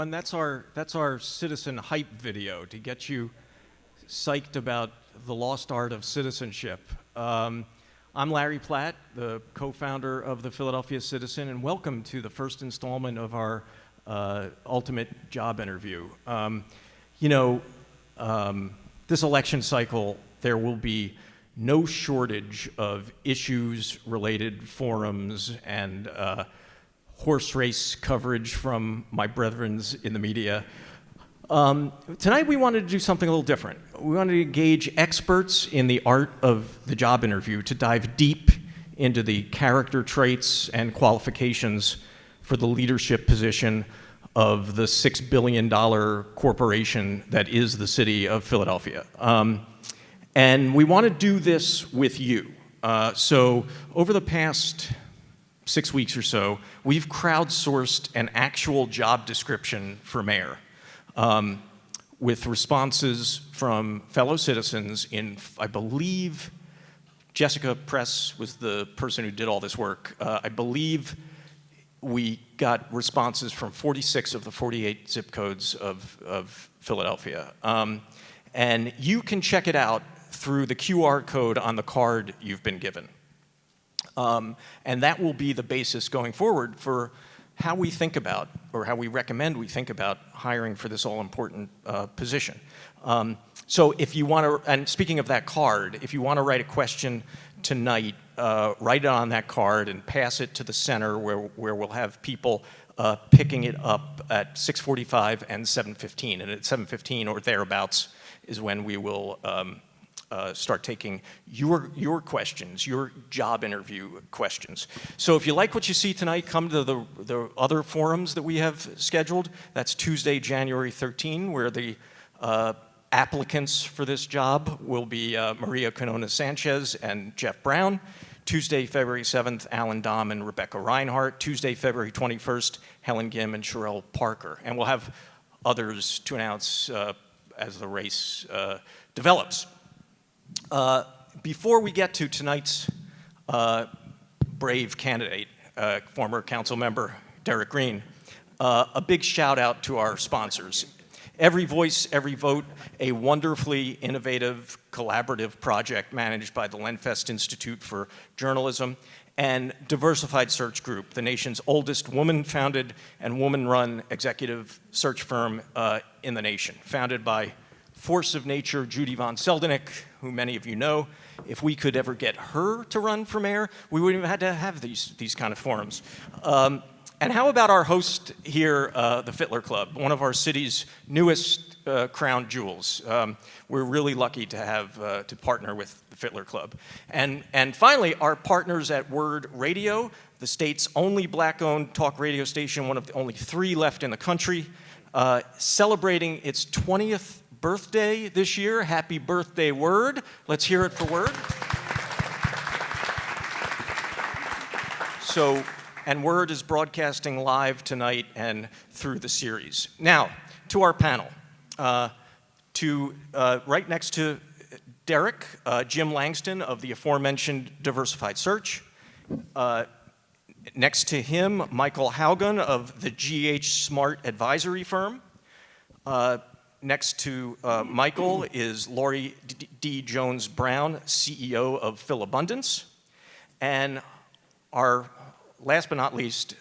everyone. That's our citizen hype video to get you psyched about the lost art of citizenship. I'm Larry Platt, the co-founder of the Philadelphia Citizen, and welcome to the first installment of our ultimate job interview. This election cycle, there will be no shortage of issues-related forums and horse race coverage from my brethrens in the media. Tonight we wanted to do something a little different. We wanted to engage experts in the art of the job interview to dive deep into the character traits and qualifications for the leadership position of the $6 billion corporation that is the city of Philadelphia. And we want to do this with you. So over the past 6 weeks or so, we've crowdsourced an actual job description for mayor with responses from fellow citizens in, I believe, Jessica Press was the person who did all this work. I believe we got responses from 46 of the 48 zip codes of Philadelphia. And you can check it out through the QR code on the card you've been given. And that will be the basis going forward for how we think about, or how we recommend we think about hiring for this all-important position. So if you want to, and speaking of that card, if you want to write a question tonight, write it on that card and pass it to the center where we'll have people picking it up at 6:45 and 7:15. And at 7:15 or thereabouts is when we will start taking your questions, your job interview questions. So if you like what you see tonight, come to the other forums that we have scheduled. That's Tuesday, January 13, where the applicants for this job will be Maria Canona-Sanchez and Jeff Brown. Tuesday, February 7th, Alan Dom and Rebecca Reinhart. Tuesday, February 21st, Helen Gim and Sherelle Parker. And we'll have others to announce as the race develops. Before we get to tonight's brave candidate, former Councilmember Derek Green, a big shout out to our sponsors. Every Voice, Every Vote, a wonderfully innovative, collaborative project managed by the Lenfest Institute for Journalism, and Diversified Search Group, the nation's oldest woman-founded and woman-run executive search firm in the nation, founded by force of nature Judy von Seldenik, who many of you know. If we could ever get her to run for mayor, we wouldn't have had to have these kind of forums. And how about our host here, the Fitler Club, one of our city's newest crown jewels. We're really lucky to have to partner with the Fitler Club. And finally, our partners at WURD Radio, the state's only black-owned talk radio station, one of the only 3 left in the country, celebrating its 20th birthday this year. Happy birthday, WURD. Let's hear it for WURD. So, and WURD is broadcasting live tonight and through the series. Now, to our panel. Right next to Derek, Jim Langston of the aforementioned Diversified Search. Next to him, Michael Haugen of the GH Smart Advisory Firm. Next to Michael is Lori D. Jones-Brown, CEO of Philabundance. And our, last but not least,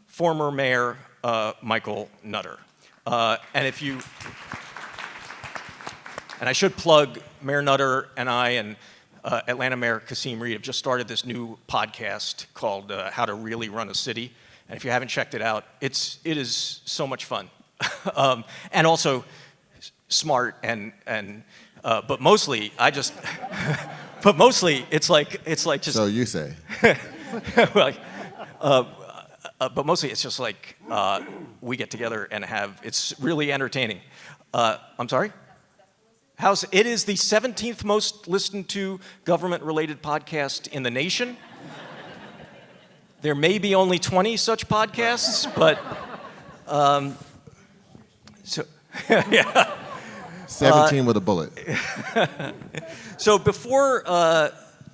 former Mayor Michael Nutter. And I should plug Mayor Nutter and I and Atlanta Mayor Kasim Reed have just started this new podcast called How to Really Run a City. And if you haven't checked it out, it is so much fun. And also smart but mostly but mostly it's like just. So you say. Well, but mostly it's just like we get together and it's really entertaining. I'm sorry? It is the 17th most listened to government-related podcast in the nation. There may be only 20 such podcasts, but yeah. 17 with a bullet. So before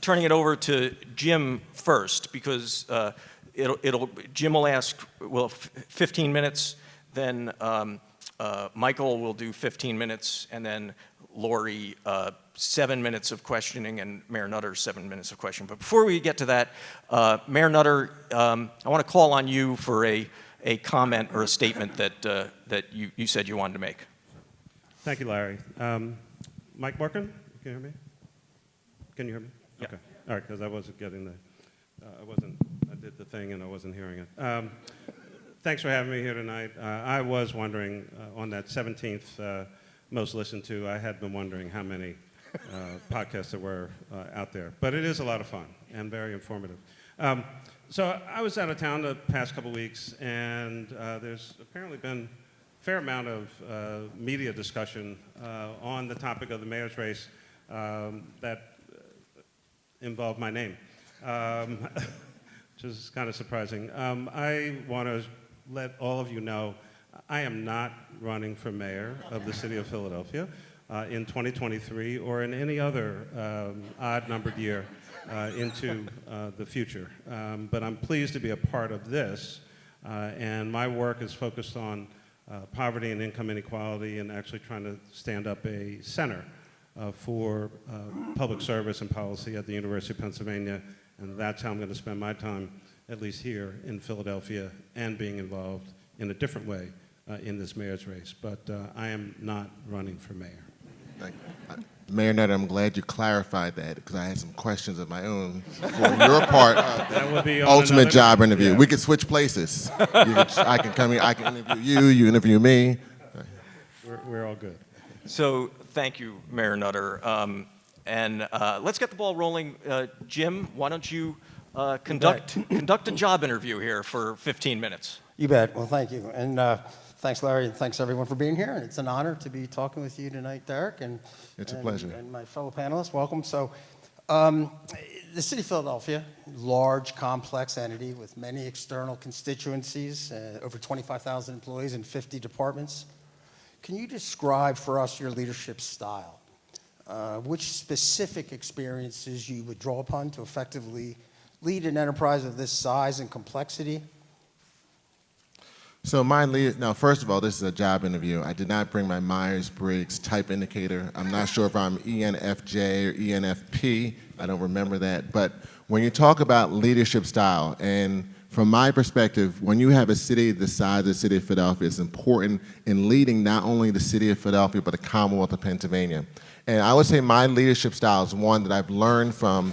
turning it over to Jim first, because Jim will ask 15 minutes. then Michael will do 15 minutes, and then Lori, 7 minutes of questioning, and Mayor Nutter, 7 minutes of questioning. But before we get to that, Mayor Nutter, I want to call on you for a comment or a statement that you said you wanted to make. Thank you, Larry. Mike Markin, can you hear me? Can you hear me? Yeah. Okay. All right, because I wasn't getting the, I did the thing and I wasn't hearing it. Thanks for having me here tonight. I was wondering, on that 17th most listened to, I had been wondering how many podcasts there were out there. But it is a lot of fun and very informative. So I was out of town the past couple weeks, and there's apparently been a fair amount of media discussion on the topic of the mayor's race that involved my name, which is kind of surprising. I want to let all of you know I am not running for mayor of the city of Philadelphia in 2023 or in any other odd-numbered year into the future. But I'm pleased to be a part of this, and my work is focused on poverty and income inequality and actually trying to stand up a center for public service and policy at the University of Pennsylvania, and that's how I'm going to spend my time, at least here in Philadelphia, and being involved in a different way in this mayor's race. But I am not running for mayor. Thank you. Mayor Nutter, I'm glad you clarified that, because I had some questions of my own for your part of That would be the on ultimate another job night. interview. Yeah. We could switch places. I can come here, I can interview you, you interview me. We're all good. So thank you, Mayor Nutter. And let's get the ball rolling. Jim, why don't you conduct a job interview here for 15 minutes? You bet. Well, thank you. And thanks, Larry, and thanks, everyone, for being here. And it's an honor to be talking with you tonight, Derek. It's a pleasure. And my fellow panelists, welcome. So the city of Philadelphia, large, complex entity with many external constituencies, over 25,000 employees in 50 departments. Can you describe for us your leadership style? Which specific experiences you would draw upon to effectively lead an enterprise of this size and complexity? So now, first of all, this is a job interview. I did not bring my Myers-Briggs type indicator. I'm not sure if I'm ENFJ or ENFP. I don't remember that. But when you talk about leadership style, and from my perspective, when you have a city the size of the city of Philadelphia, it's important in leading not only the city of Philadelphia, but the Commonwealth of Pennsylvania. And I would say my leadership style is one that I've learned from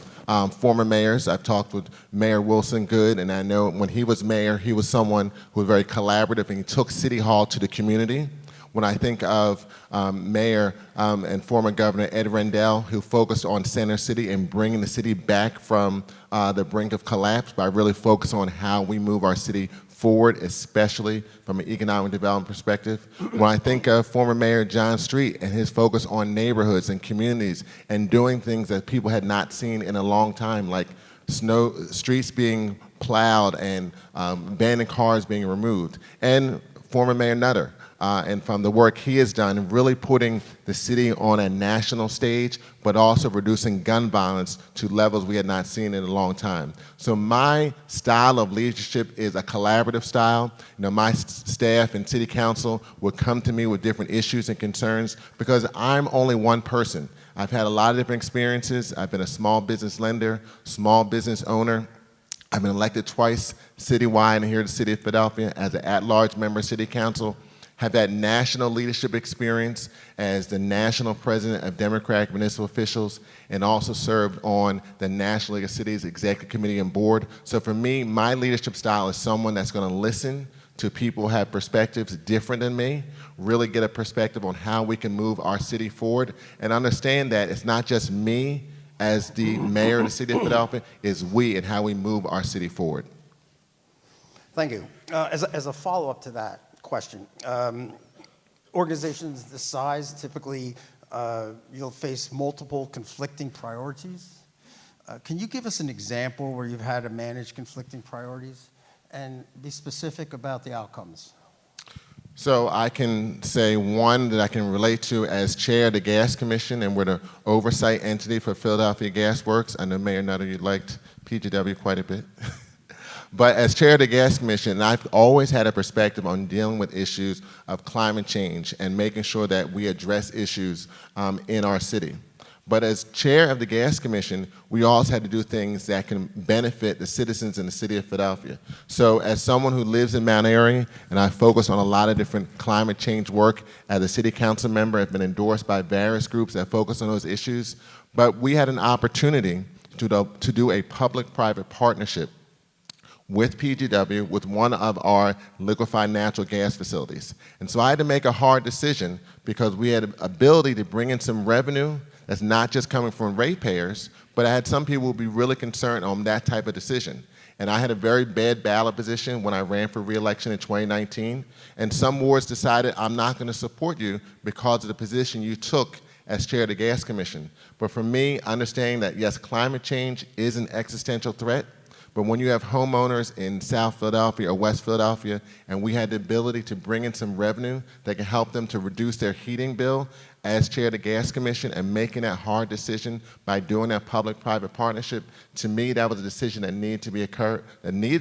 former mayors. I've talked with Mayor Wilson Good, and I know when he was mayor, he was someone who was very collaborative, and he took City Hall to the community. When I think of Mayor and former Governor Ed Rendell, who focused on Center City and bringing the city back from the brink of collapse by really focusing on how we move our city forward, especially from an economic development perspective. When I think of former Mayor John Street and his focus on neighborhoods and communities and doing things that people had not seen in a long time, like streets being plowed and abandoned cars being removed. And former Mayor Nutter, and from the work he has done, really putting the city on a national stage, but also reducing gun violence to levels we had not seen in a long time. So my style of leadership is a collaborative style. You know, my staff and city council would come to me with different issues and concerns because I'm only one person. I've had a lot of different experiences. I've been a small business lender, small business owner. I've been elected twice citywide here in the city of Philadelphia as an at-large member of city council. Have had national leadership experience as the national president of Democratic municipal officials, and also served on the National League of Cities Executive Committee and Board. So for me, my leadership style is someone that's going to listen to people who have perspectives different than me, really get a perspective on how we can move our city forward, and understand that it's not just me as the mayor of the city of Philadelphia, it's we and how we move our city forward. Thank you. As a follow-up to that question, organizations this size, typically you'll face multiple conflicting priorities. Can you give us an example where you've had to manage conflicting priorities and be specific about the outcomes? So I can say one that I can relate to as chair of the Gas Commission, and we're the oversight entity for Philadelphia Gas Works. I know Mayor Nutter, you liked PGW quite a bit. But as chair of the Gas Commission, I've always had a perspective on dealing with issues of climate change and making sure that we address issues in our city. But as chair of the Gas Commission, we also had to do things that can benefit the citizens in the city of Philadelphia. So as someone who lives in Mount Airy, and I focus on a lot of different climate change work as a city council member, I've been endorsed by various groups that focus on those issues, but we had an opportunity to do a public-private partnership with PGW, with one of our liquefied natural gas facilities. And so I had to make a hard decision because we had an ability to bring in some revenue that's not just coming from ratepayers, but I had some people who would be really concerned on that type of decision. And I had a very bad ballot position when I ran for re-election in 2019, and some wards decided, I'm not going to support you because of the position you took as chair of the Gas Commission. But for me, understanding that, yes, climate change is an existential threat, but when you have homeowners in South Philadelphia or West Philadelphia, and we had the ability to bring in some revenue that can help them to reduce their heating bill as chair of the Gas Commission and making that hard decision by doing that public-private partnership, to me, that was a decision that needed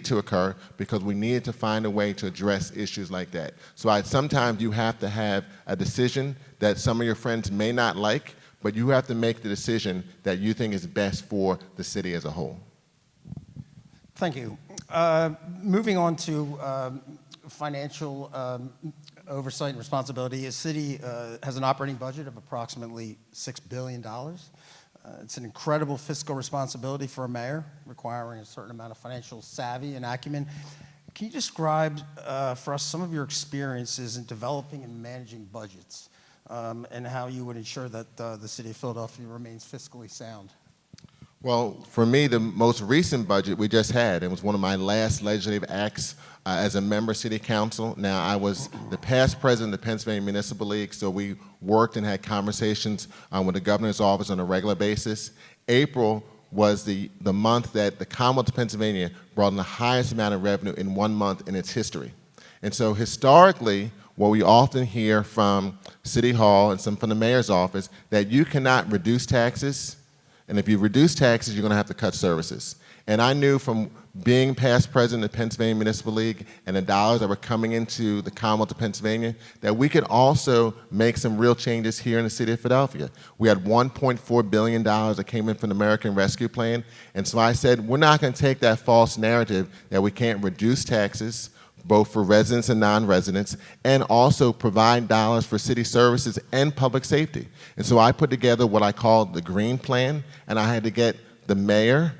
to occur because we needed to find a way to address issues like that. So sometimes you have to have a decision that some of your friends may not like, but you have to make the decision that you think is best for the city as a whole. Thank you. Moving on to financial oversight and responsibility. A city has an operating budget of approximately $6 billion. It's an incredible fiscal responsibility for a mayor, requiring a certain amount of financial savvy and acumen. Can you describe for us some of your experiences in developing and managing budgets and how you would ensure that the city of Philadelphia remains fiscally sound? Well, for me, the most recent budget we just had, it was one of my last legislative acts as a member of City Council. Now, I was the past president of the Pennsylvania Municipal League, so we worked and had conversations with the governor's office on a regular basis. April was the month that the Commonwealth of Pennsylvania brought in the highest amount of revenue in 1 month in its history. And so historically, what we often hear from City Hall and some from the mayor's office, that you cannot reduce taxes, and if you reduce taxes, you're going to have to cut services. And I knew from being past president of the Pennsylvania Municipal League and the dollars that were coming into the Commonwealth of Pennsylvania, that we could also make some real changes here in the city of Philadelphia. We had $1.4 billion that came in from the American Rescue Plan. And so I said, we're not going to take that false narrative that we can't reduce taxes, both for residents and non-residents, and also provide dollars for city services and public safety. And so I put together what I called the Green Plan, and I had to get the mayor,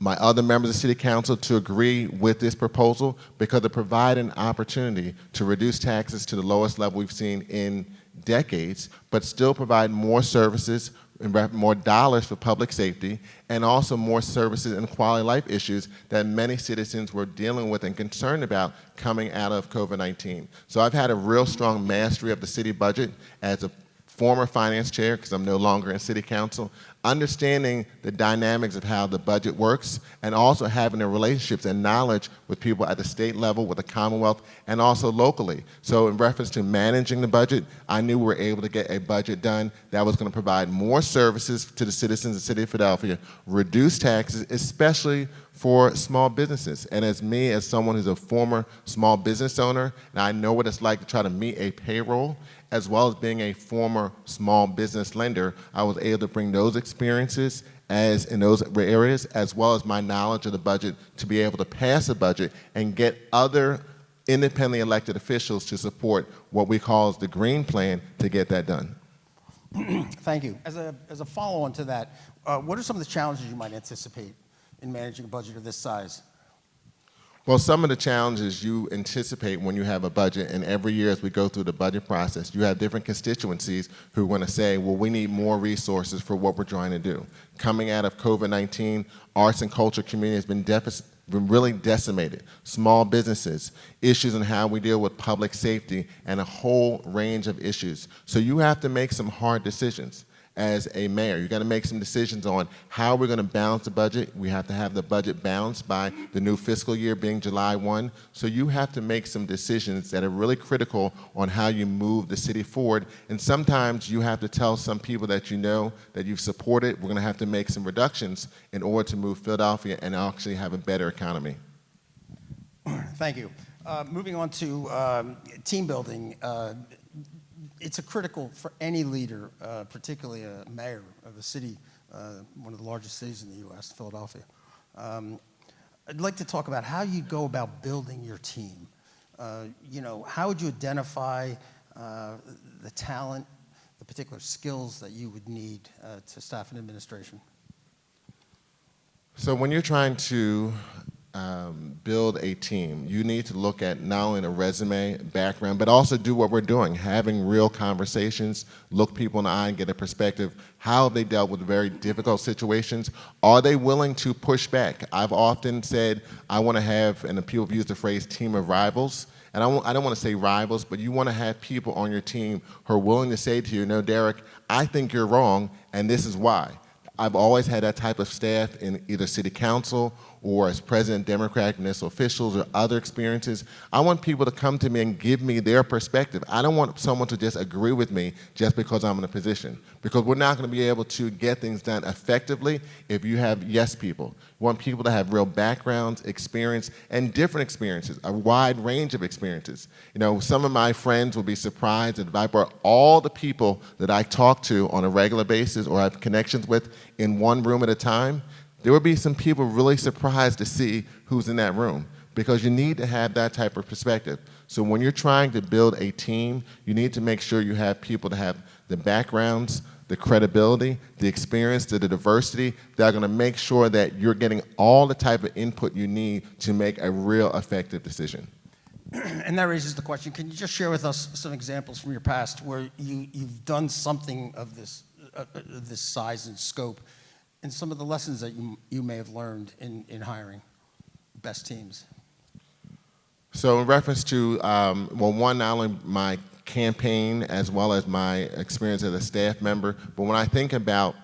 my other members of the city council to agree with this proposal because it provided an opportunity to reduce taxes to the lowest level we've seen in decades, but still provide more services and more dollars for public safety, and also more services and quality of life issues that many citizens were dealing with and concerned about coming out of COVID-19. So I've had a real strong mastery of the city budget as a former finance chair, because I'm no longer in city council, understanding the dynamics of how the budget works, and also having the relationships and knowledge with people at the state level, with the Commonwealth, and also locally. So in reference to managing the budget, I knew we were able to get a budget done that was going to provide more services to the citizens of the city of Philadelphia, reduce taxes, especially for small businesses. And as me, as someone who's a former small business owner, and I know what it's like to try to meet a payroll, as well as being a former small business lender, I was able to bring those experiences in those areas, as well as my knowledge of the budget, to be able to pass a budget and get other independently elected officials to support what we call the Green Plan to get that done. Thank you. As a follow-on to that, what are some of the challenges you might anticipate in managing a budget of this size? Well, some of the challenges you anticipate when you have a budget, and every year as we go through the budget process, you have different constituencies who are going to say, well, we need more resources for what we're trying to do. Coming out of COVID-19, arts and culture community has been really decimated. Small businesses, issues in how we deal with public safety, and a whole range of issues. So you have to make some hard decisions. As a mayor, you got to make some decisions on how we're going to balance the budget. We have to have the budget balanced by the new fiscal year being July 1. So you have to make some decisions that are really critical on how you move the city forward. And sometimes you have to tell some people that you know that you've supported, we're going to have to make some reductions in order to move Philadelphia and actually have a better economy. Thank you. Moving on to team building. It's critical for any leader, particularly a mayor of a city, one of the largest cities in the U.S., Philadelphia. I'd like to talk about how you go about building your team. How would you identify the talent, the particular skills that you would need to staff an administration? So when you're trying to build a team, you need to look at not only the resume, background, but also do what we're doing, having real conversations, look people in the eye and get a perspective. How have they dealt with very difficult situations? Are they willing to push back? I've often said I want to have, and people have used the phrase team of rivals, and I don't want to say rivals, but you want to have people on your team who are willing to say to you, no, Derek, I think you're wrong, and this is why. I've always had that type of staff in either city council or as president, Democratic municipal officials, or other experiences. I want people to come to me and give me their perspective. I don't want someone to just agree with me just because I'm in a position, because we're not going to be able to get things done effectively if you have yes people. You want people to have real backgrounds, experience, and different experiences, a wide range of experiences. Some of my friends will be surprised if I brought all the people that I talk to on a regular basis or have connections with in one room at a time. There will be some people really surprised to see who's in that room, because you need to have that type of perspective. So when you're trying to build a team, you need to make sure you have people that have the backgrounds, the credibility, the experience, the diversity that are going to make sure that you're getting all the type of input you need to make a real effective decision. And that raises the question, can you just share with us some examples from your past where you've done something of this size and scope, and some of the lessons that you may have learned in hiring best teams? So in reference to, one, not only my campaign as well as my experience as a staff member, but when I think about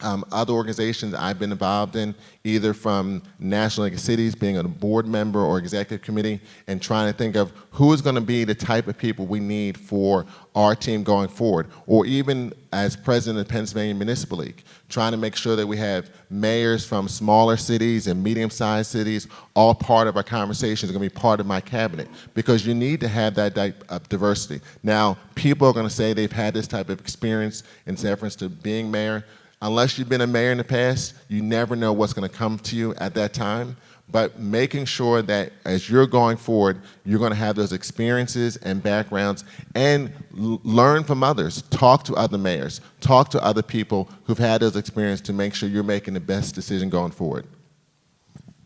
other organizations I've been involved in, either from National League of Cities, being a board member or executive committee, and trying to think of who is going to be the type of people we need for our team going forward, or even as president of the Pennsylvania Municipal League, trying to make sure that we have mayors from smaller cities and medium-sized cities all part of our conversations, going to be part of my cabinet, because you need to have that type of diversity. Now, people are going to say they've had this type of experience in reference to being mayor. Unless you've been a mayor in the past, you never know what's going to come to you at that time. But making sure that as you're going forward, you're going to have those experiences and backgrounds, and learn from others. Talk to other mayors. Talk to other people who've had those experiences to make sure you're making the best decision going forward.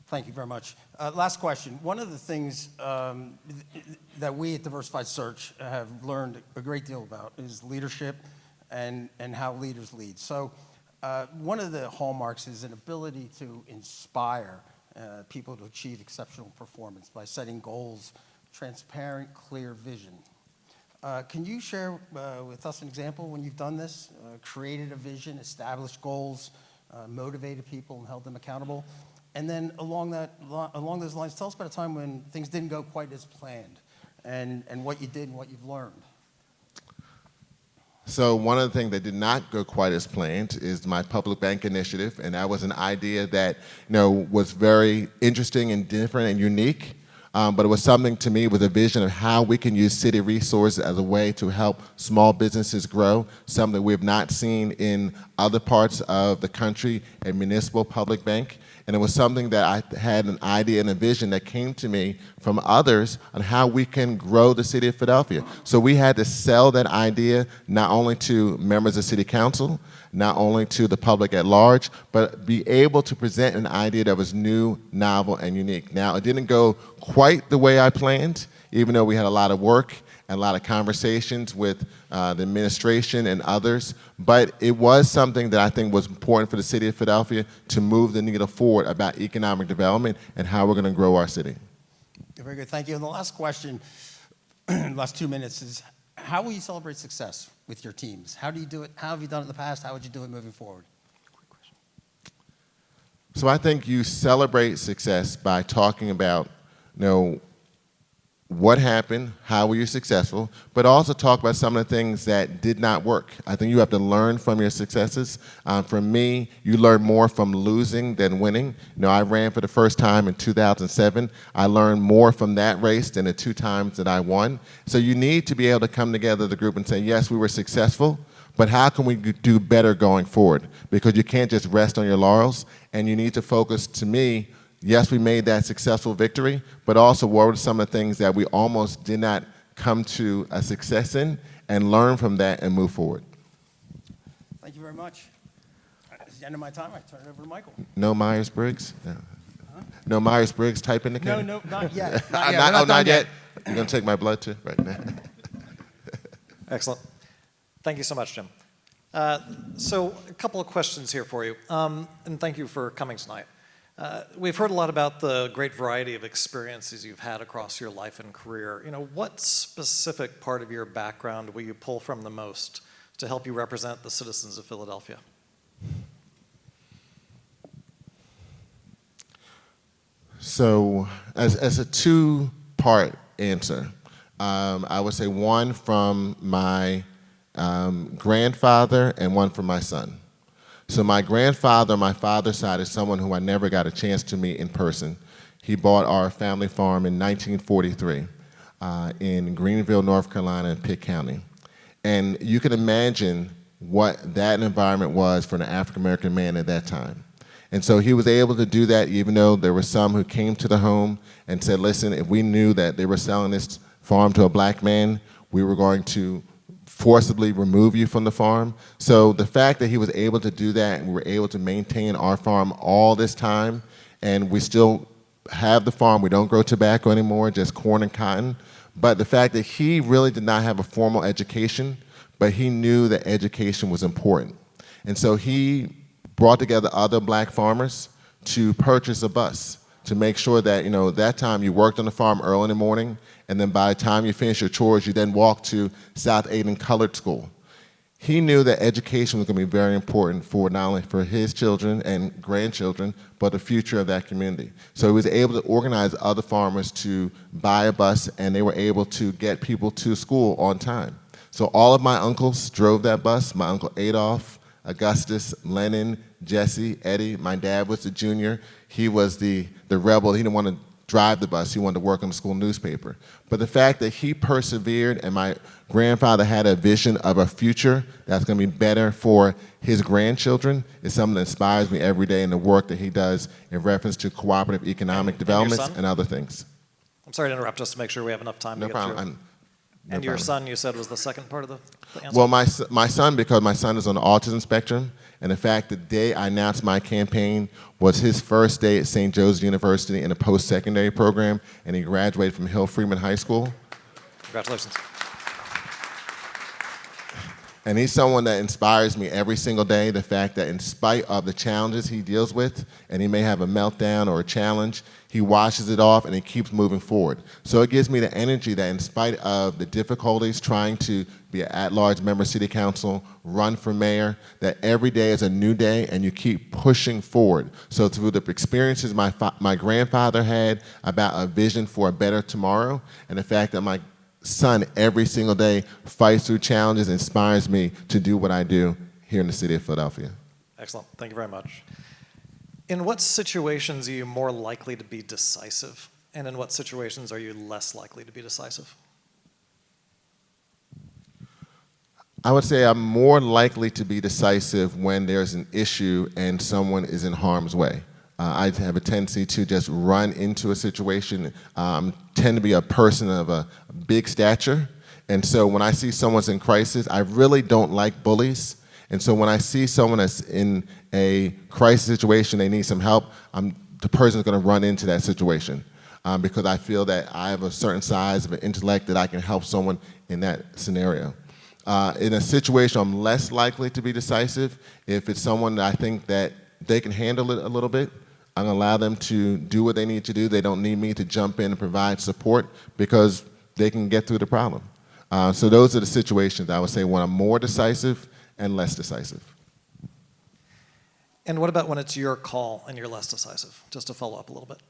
Thank you very much. Last question. One of the things that we at Diversified Search have learned a great deal about is leadership and how leaders lead. So one of the hallmarks is an ability to inspire people to achieve exceptional performance by setting goals, transparent, clear vision. Can you share with us an example when you've done this, created a vision, established goals, motivated people and held them accountable? And then along those lines, tell us about a time when things didn't go quite as planned and what you did and what you've learned. So one of the things that did not go quite as planned is my public bank initiative, and that was an idea that was very interesting and different and unique, but it was something to me with a vision of how we can use city resources as a way to help small businesses grow, something we have not seen in other parts of the country, a municipal public bank. And it was something that I had an idea and a vision that came to me from others on how we can grow the city of Philadelphia. So we had to sell that idea not only to members of city council, not only to the public at large, but be able to present an idea that was new, novel, and unique. Now, it didn't go quite the way I planned, even though we had a lot of work and a lot of conversations with the administration and others, but it was something that I think was important for the city of Philadelphia to move the needle forward about economic development and how we're going to grow our city. Very good, thank you. And the last question, last 2 minutes, is how will you celebrate success with your teams? How do you do it? How have you done it in the past? How would you do it moving forward? So I think you celebrate success by talking about, what happened, how were you successful, but also talk about some of the things that did not work. I think you have to learn from your successes. For me, you learn more from losing than winning. You know, I ran for the first time in 2007. I learned more from that race than the 2 times that I won. So you need to be able to come together as a group and say, yes, we were successful, but how can we do better going forward? Because you can't just rest on your laurels, and you need to focus, to me, yes, we made that successful victory, but also what were some of the things that we almost did not come to a success in, and learn from that and move forward. Thank you very much. This is the end of my time. I turn it over to Michael. No Myers-Briggs? No. No Myers-Briggs type indicator? No, not yet. Not yet. You're going to take my blood too? Right now. Excellent. Thank you so much, Jim. So a couple of questions here for you, and thank you for coming tonight. We've heard a lot about the great variety of experiences you've had across your life and career. You know, what specific part of your background will you pull from the most to help you represent the citizens of Philadelphia? So as a 2-part answer, I would say one from my grandfather and one from my son. So my grandfather, my father's side, is someone who I never got a chance to meet in person. He bought our family farm in 1943 in Greenville, North Carolina, in Pitt County. And you can imagine what that environment was for an African-American man at that time. And so he was able to do that even though there were some who came to the home and said, listen, if we knew that they were selling this farm to a black man, we were going to forcibly remove you from the farm. So the fact that he was able to do that and we were able to maintain our farm all this time, and we still have the farm, we don't grow tobacco anymore, just corn and cotton, but the fact that he really did not have a formal education, but he knew that education was important. And so he brought together other black farmers to purchase a bus to make sure that, you know, that time you worked on the farm early in the morning, and then by the time you finish your chores, you then walked to South Aiken Colored School. He knew that education was going to be very important for not only for his children and grandchildren, but the future of that community. So he was able to organize other farmers to buy a bus, and they were able to get people to school on time. So all of my uncles drove that bus. My uncle Adolph, Augustus, Lennon, Jesse, Eddie. My dad was the junior. He was the rebel. He didn't want to drive the bus. He wanted to work on the school newspaper. But the fact that he persevered, and my grandfather had a vision of a future that's going to be better for his grandchildren, is something that inspires me every day in the work that he does in reference to cooperative economic developments and other things. I'm sorry to interrupt, just to make sure we have enough time to get through. And your son, you said, was the second part of the answer? Well, my son, because my son is on the autism spectrum, and the fact the day I announced my campaign was his first day at St. Joe's University in a post-secondary program, and he graduated from Hill Freeman High School. Congratulations. And he's someone that inspires me every single day, the fact that in spite of the challenges he deals with, and he may have a meltdown or a challenge, he washes it off and he keeps moving forward. So it gives me the energy that in spite of the difficulties trying to be an at-large member of City Council, run for mayor, that every day is a new day and you keep pushing forward. So through the experiences my grandfather had about a vision for a better tomorrow, and the fact that my son every single day fights through challenges, inspires me to do what I do here in the city of Philadelphia. Excellent. Thank you very much. In what situations are you more likely to be decisive, and in what situations are you less likely to be decisive? I would say I'm more likely to be decisive when there's an issue and someone is in harm's way. I have a tendency to just run into a situation. Tend to be a person of a big stature, and so when I see someone's in crisis, I really don't like bullies. And so when I see someone that's in a crisis situation, they need some help, the person's going to run into that situation because I feel that I have a certain size of an intellect that I can help someone in that scenario. In a situation, I'm less likely to be decisive if it's someone that I think that they can handle it a little bit. I'm going to allow them to do what they need to do. They don't need me to jump in and provide support because they can get through the problem. So those are the situations I would say when I'm more decisive and less decisive. And what about when it's your call and you're less decisive? Just to follow up a little bit.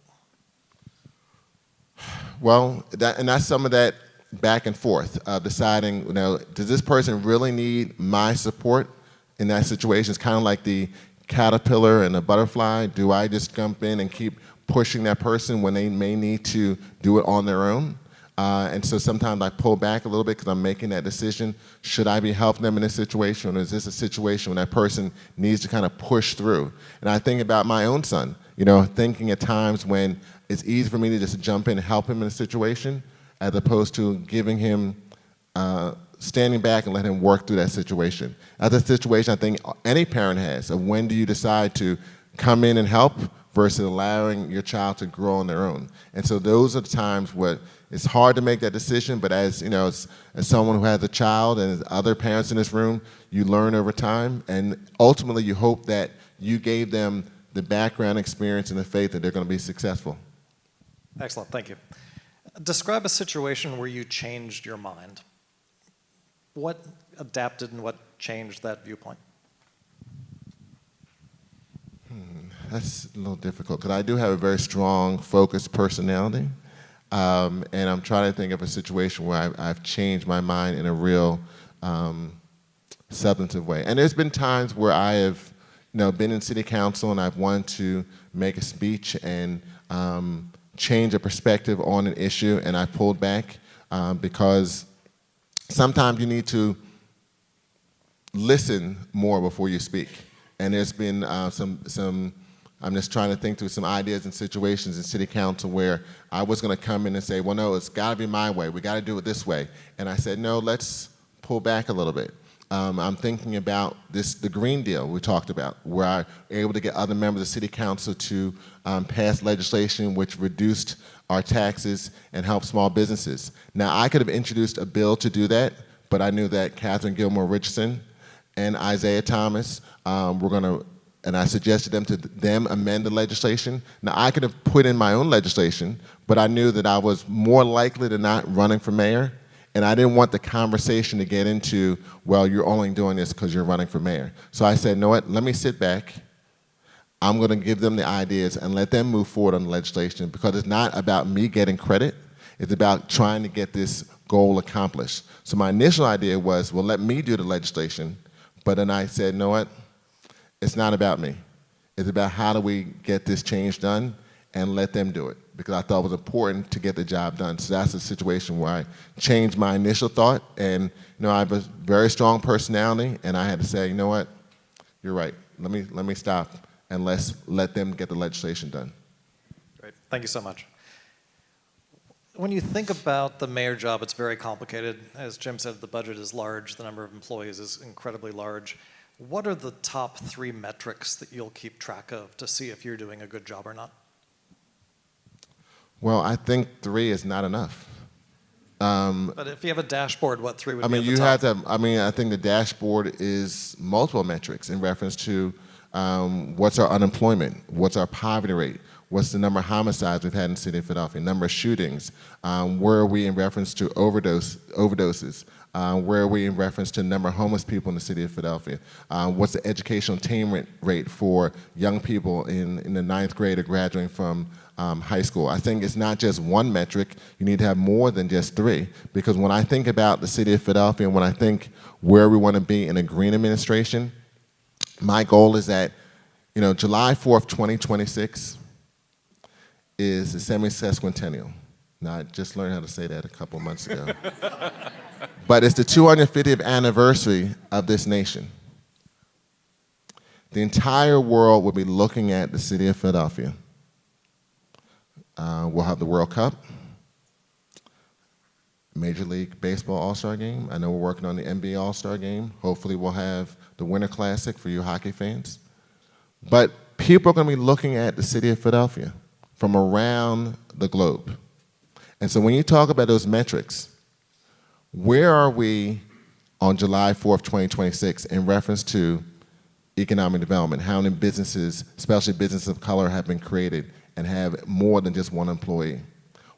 Well, that's some of that back and forth of deciding, does this person really need my support in that situation? It's kind of like the caterpillar and the butterfly. Do I just jump in and keep pushing that person when they may need to do it on their own? And so sometimes I pull back a little bit because I'm making that decision. Should I be helping them in this situation, or is this a situation when that person needs to kind of push through? And I think about my own son, thinking at times when it's easy for me to just jump in and help him in a situation, as opposed to giving him, standing back and let him work through that situation. That's a situation I think any parent has, of when do you decide to come in and help versus allowing your child to grow on their own. And so those are the times where it's hard to make that decision, but as someone who has a child and as other parents in this room, you learn over time, and ultimately you hope that you gave them the background experience and the faith that they're going to be successful. Excellent, thank you. Describe a situation where you changed your mind. What adapted and what changed that viewpoint? That's a little difficult, because I do have a very strong, focused personality. And I'm trying to think of a situation where I've changed my mind in a real substantive way. And there's been times where I have been in city council and I've wanted to make a speech and change a perspective on an issue, and I pulled back because sometimes you need to listen more before you speak. And there's been I'm just trying to think through some ideas and situations in city council where I was going to come in and say, well, no, it's got to be my way. We got to do it this way. And I said, no, let's pull back a little bit. I'm thinking about the Green Deal we talked about, where I were able to get other members of city council to pass legislation which reduced our taxes and helped small businesses. Now, I could have introduced a bill to do that, but I knew that Catherine Gilmore Richardson and Isaiah Thomas were going to, and I suggested them amend the legislation. Now, I could have put in my own legislation, but I knew that I was more likely than not running for mayor, and I didn't want the conversation to get into, well, you're only doing this because you're running for mayor. So I said, you know what, let me sit back. I'm going to give them the ideas and let them move forward on the legislation, because it's not about me getting credit. It's about trying to get this goal accomplished. So my initial idea was, well, let me do the legislation, but then I said, you know what? It's not about me. It's about how do we get this change done and let them do it, because I thought it was important to get the job done. So that's a situation where I changed my initial thought, and I have a very strong personality, and I had to say, you know what, you're right. Let me stop and let's let them get the legislation done. Great, thank you so much. When you think about the mayor job, it's very complicated. As Jim said, the budget is large, the number of employees is incredibly large. What are the top 3 metrics that you'll keep track of to see if you're doing a good job or not? Well, I think 3 is not enough. But if you have a dashboard, what 3 would be at the you top? have to, I think the dashboard is multiple metrics in reference to what's our unemployment, what's our poverty rate, what's the number of homicides we've had in the city of Philadelphia, number of shootings, where are we in reference to overdoses, where are we in reference to the number of homeless people in the city of Philadelphia, what's the educational attainment rate for young people in the 9th grade or graduating from high school. I think it's not just one metric. You need to have more than just 3, because when I think about the city of Philadelphia and when I think where we want to be in a green administration, my goal is that, July 4th, 2026 is the semi-sesquicentennial. Now, I just learned how to say that a couple months ago. But it's the 250th anniversary of this nation. The entire world will be looking at the city of Philadelphia. We'll have the World Cup, Major League Baseball All-Star Game. I know we're working on the NBA All-Star Game. Hopefully we'll have the Winter Classic for you hockey fans. But people are going to be looking at the city of Philadelphia from around the globe. And so when you talk about those metrics, where are we on July 4th, 2026 in reference to economic development? How many businesses, especially businesses of color, have been created and have more than just one employee?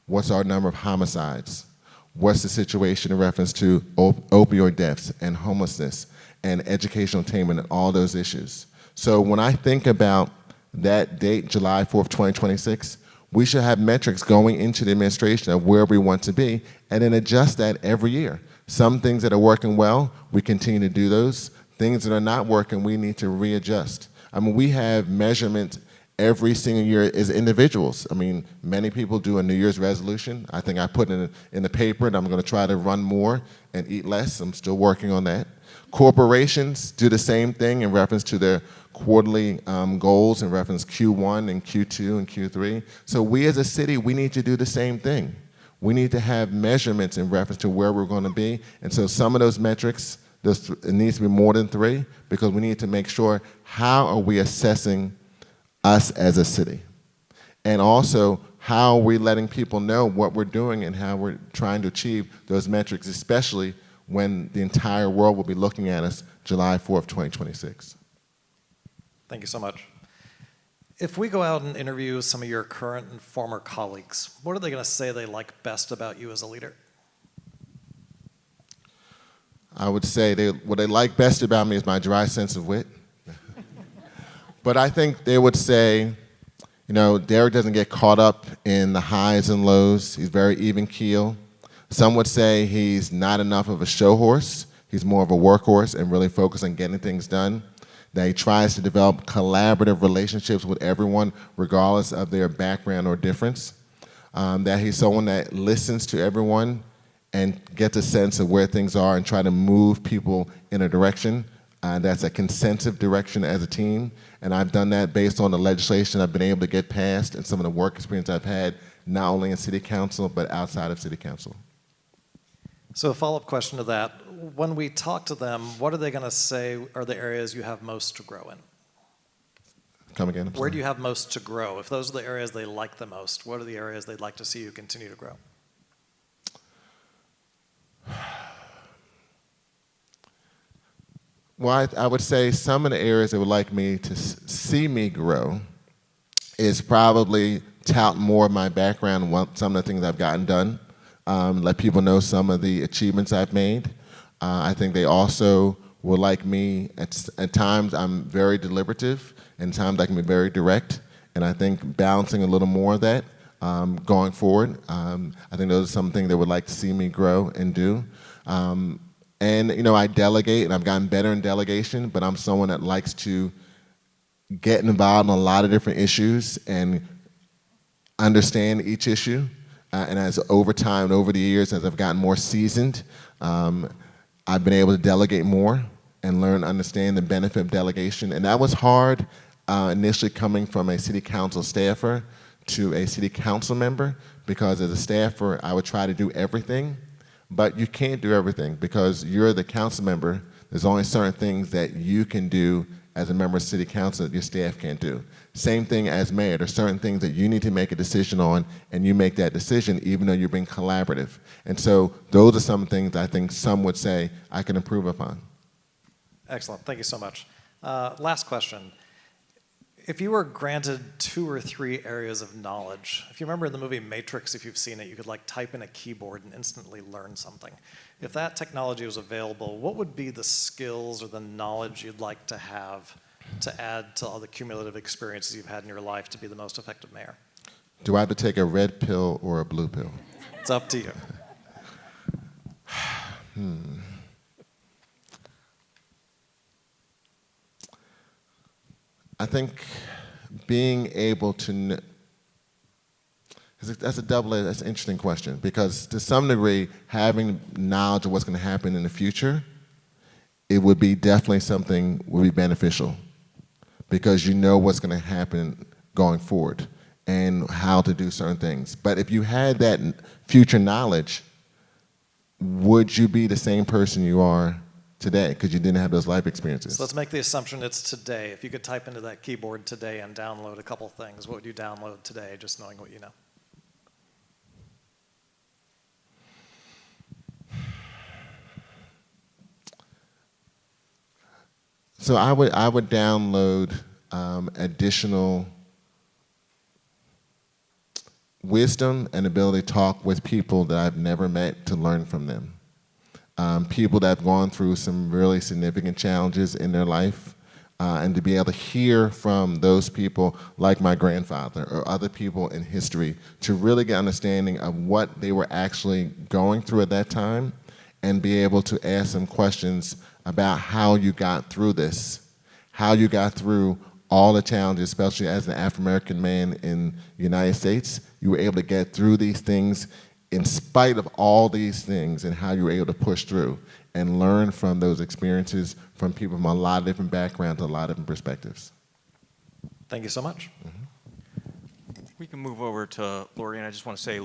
What's our number of homicides? What's the situation in reference to opioid deaths and homelessness and educational attainment and all those issues? So when I think about that date, July 4th, 2026, we should have metrics going into the administration of where we want to be, and then adjust that every year. Some things that are working well, we continue to do those. Things that are not working, we need to readjust. I mean, we have measurement every single year as individuals. I mean, many people do a New Year's resolution. I think I put it in the paper, and I'm going to try to run more and eat less. I'm still working on that. Corporations do the same thing in reference to their quarterly goals in reference Q1 and Q2 and Q3. So we as a city, we need to do the same thing. We need to have measurements in reference to where we're going to be. And so some of those metrics, it needs to be more than 3, because we need to make sure, how are we assessing us as a city? And also, how are we letting people know what we're doing and how we're trying to achieve those metrics, especially when the entire world will be looking at us July 4th, 2026. Thank you so much. If we go out and interview some of your current and former colleagues, what are they going to say they like best about you as a leader? I would say what they like best about me is my dry sense of wit. But I think they would say, you know, Derek doesn't get caught up in the highs and lows. He's very even keel. Some would say he's not enough of a show horse. He's more of a workhorse and really focused on getting things done. That he tries to develop collaborative relationships with everyone, regardless of their background or difference. That he's someone that listens to everyone and gets a sense of where things are and try to move people in a direction that's a consensus direction as a team. And I've done that based on the legislation I've been able to get passed and some of the work experience I've had, not only in City Council, but outside of City Council. So a follow-up question to that, when we talk to them, what are they going to say are the areas you have most to grow in? Come again? Where do you have most to grow? If those are the areas they like the most, what are the areas they'd like to see you continue to grow? Well, I would say some of the areas they would like me to see me grow is probably tout more of my background and some of the things I've gotten done. Let people know some of the achievements I've made. I think they also will like me, at times I'm very deliberative, and times I can be very direct, and I think balancing a little more of that going forward. I think those are some things they would like to see me grow and do. And you know, I delegate, and I've gotten better in delegation, but I'm someone that likes to get involved in a lot of different issues and understand each issue. And as over time, over the years, as I've gotten more seasoned, I've been able to delegate more and learn, understand the benefit of delegation. And that was hard initially coming from a city council staffer to a city council member, because as a staffer, I would try to do everything, but you can't do everything because you're the council member. There's only certain things that you can do as a member of city council that your staff can't do. Same thing as mayor. There's certain things that you need to make a decision on, and you make that decision even though you're being collaborative. And so those are some things I think some would say I can improve upon. Excellent. Thank you so much. Last question. If you were granted 2 or 3 areas of knowledge, if you remember in the movie Matrix, if you've seen it, you could like type in a keyboard and instantly learn something. If that technology was available, what would be the skills or the knowledge you'd like to have to add to all the cumulative experiences you've had in your life to be the most effective mayor? Do I have to take a red pill or a blue pill? It's up to you. I think being able to, that's an interesting question, because to some degree, having knowledge of what's going to happen in the future, it would be definitely something would be beneficial, because you know what's going to happen going forward and how to do certain things. But if you had that future knowledge, would you be the same person you are today because you didn't have those life experiences? So let's make the assumption it's today. If you could type into that keyboard today and download a couple things, what would you download today, just knowing what you know? So I would download additional wisdom and ability to talk with people that I've never met to learn from them. People that have gone through some really significant challenges in their life, and to be able to hear from those people like my grandfather or other people in history to really get understanding of what they were actually going through at that time and be able to ask them questions about how you got through this, how you got through all the challenges, especially as an African-American man in the United States. You were able to get through these things in spite of all these things, and how you were able to push through and learn from those experiences from people from a lot of different backgrounds, a lot of different perspectives. Thank you so much. We can move over to Lori, and I just want to say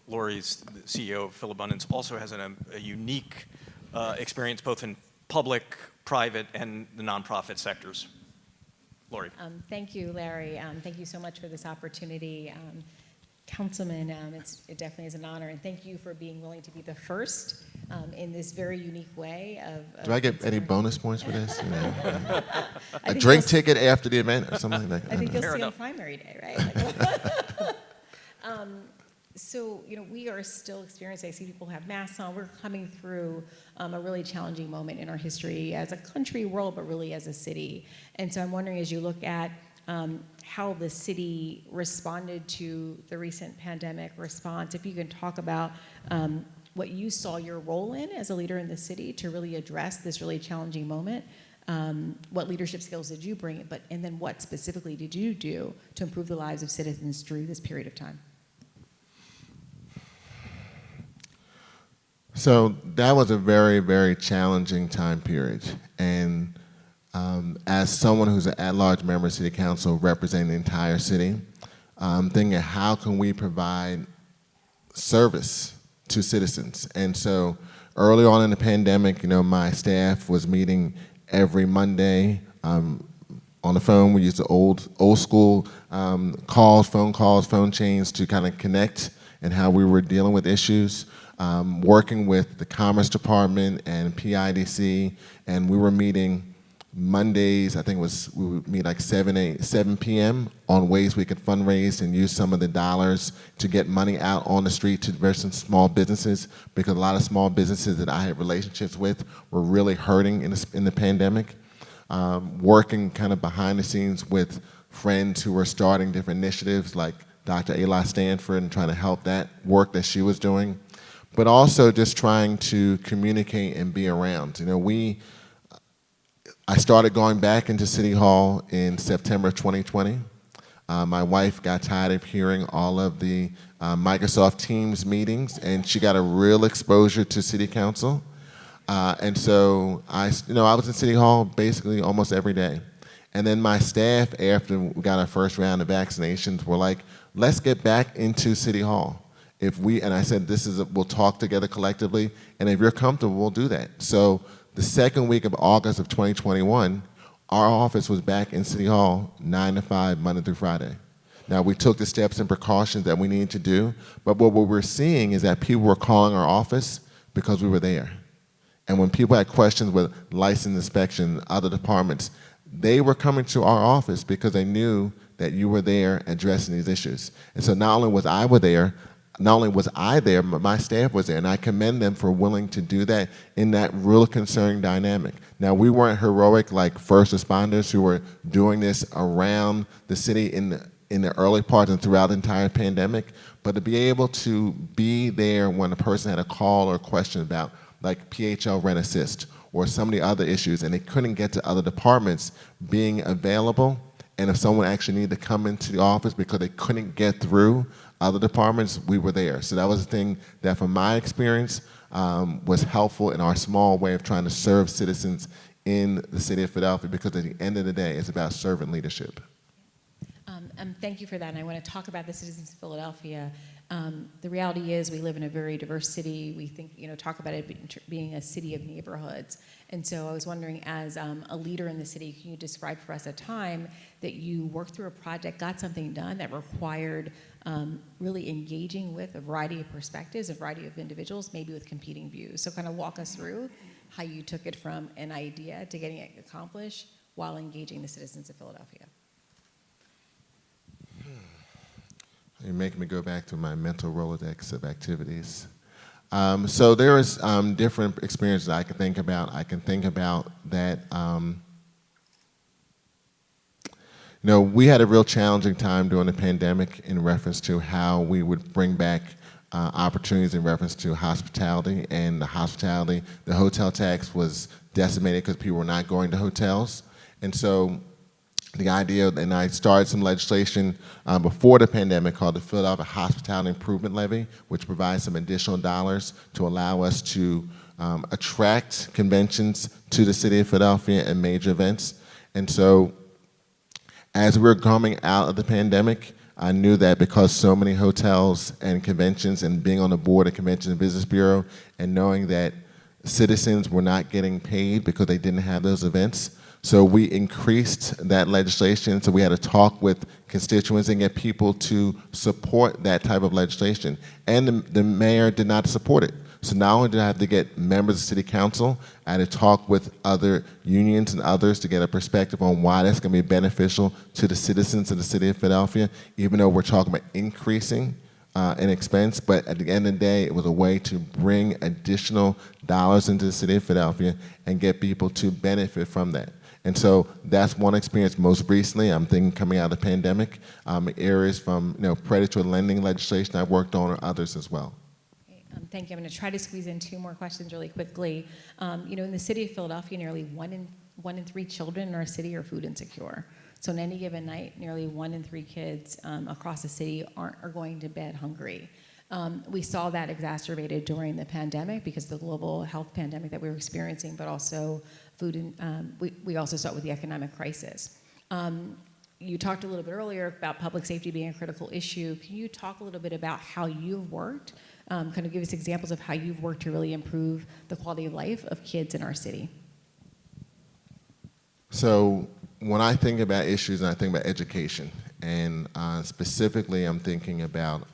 Lori's the CEO of Philabundance, also has a unique experience both in public, private, and the nonprofit sectors. Lori. Thank you, Larry. Thank you so much for this opportunity. Councilman, it definitely is an honor, and thank you for being willing to be the first in this very unique way of Do I get any bonus points for this? You know, I a think drink you'll ticket after the event or something like that? I think you'll Fair see on enough. primary day, right? So, we are still experiencing, I see people have masks on, we're coming through a really challenging moment in our history as a country, world, but really as a city. And so I'm wondering, as you look at how the city responded to the recent pandemic response, if you can talk about what you saw your role in as a leader in the city to really address this really challenging moment. What leadership skills did you bring, and then what specifically did you do to improve the lives of citizens through this period of time? So that was a very, very challenging time period. And as someone who's an at-large member of City Council representing the entire city, thinking how can we provide service to citizens. And so early on in the pandemic, my staff was meeting every Monday on the phone. We used the old school phone calls, phone chains to kind of connect and how we were dealing with issues. Working with the Commerce Department and PIDC, and we were meeting Mondays, I think we would meet like 7 p.m. on ways we could fundraise and use some of the dollars to get money out on the street to various small businesses, because a lot of small businesses that I had relationships with were really hurting in the pandemic. Working kind of behind the scenes with friends who were starting different initiatives like Dr. Ayla Stanford and trying to help that work that she was doing, but also just trying to communicate and be around. I started going back into City Hall in September 2020. My wife got tired of hearing all of the Microsoft Teams meetings, and she got a real exposure to City Council. And so I was in City Hall basically almost every day. And then my staff, after we got our first round of vaccinations, were like, let's get back into City Hall. And I said, we'll talk together collectively, and if you're comfortable, we'll do that. So the second week of August of 2021, our office was back in City Hall 9 to 5, Monday through Friday. Now, we took the steps and precautions that we needed to do, but what we're seeing is that people were calling our office because we were there. And when people had questions with license inspection, other departments, they were coming to our office because they knew that you were there addressing these issues. And so not only was I there, but my staff was there, and I commend them for willing to do that in that real concerning dynamic. Now, we weren't heroic like first responders who were doing this around the city in the early part and throughout the entire pandemic, but to be able to be there when a person had a call or a question about like PHL Rent Assist or some of the other issues, and they couldn't get to other departments, being available, and if someone actually needed to come into the office because they couldn't get through other departments, we were there. So that was a thing that, from my experience, was helpful in our small way of trying to serve citizens in the city of Philadelphia, because at the end of the day, it's about servant leadership. Thank you for that, and I want to talk about the citizens of Philadelphia. The reality is we live in a very diverse city. We think, talk about it being a city of neighborhoods. And so I was wondering, as a leader in the city, can you describe for us a time that you worked through a project, got something done that required really engaging with a variety of perspectives, a variety of individuals, maybe with competing views? So kind of walk us through how you took it from an idea to getting it accomplished while engaging the citizens of Philadelphia. You're making me go back to my mental Rolodex of activities. So there is different experiences I can think about. I can think about that we had a real challenging time during the pandemic in reference to how we would bring back opportunities in reference to hospitality. And the hotel tax was decimated because people were not going to hotels. And so the idea, and I started some legislation before the pandemic called the Philadelphia Hospitality Improvement Levy, which provides some additional dollars to allow us to attract conventions to the city of Philadelphia and major events. And so as we were coming out of the pandemic, I knew that because so many hotels and conventions, and being on the board of Convention and Business Bureau, and knowing that citizens were not getting paid because they didn't have those events, so we increased that legislation. So we had to talk with constituents and get people to support that type of legislation. And the mayor did not support it. So not only did I have to get members of city council, I had to talk with other unions and others to get a perspective on why that's going to be beneficial to the citizens of the city of Philadelphia, even though we're talking about increasing in expense. But at the end of the day, it was a way to bring additional dollars into the city of Philadelphia and get people to benefit from that. And so that's one experience. Most recently, I'm thinking coming out of the pandemic, areas from predatory lending legislation I've worked on, or others as well. Thank you. I'm going to try to squeeze in 2 more questions really quickly. In the city of Philadelphia, nearly one in 3 children in our city are food insecure. So on any given night, nearly 1 in 3 kids across the city are going to bed hungry. We saw that exacerbated during the pandemic because of the global health pandemic that we were experiencing, but also we also saw it with the economic crisis. You talked a little bit earlier about public safety being a critical issue. Can you talk a little bit about how you've worked, kind of give us examples of how you've worked to really improve the quality of life of kids in our city? So when I think about issues, and I think about education, and specifically I'm thinking about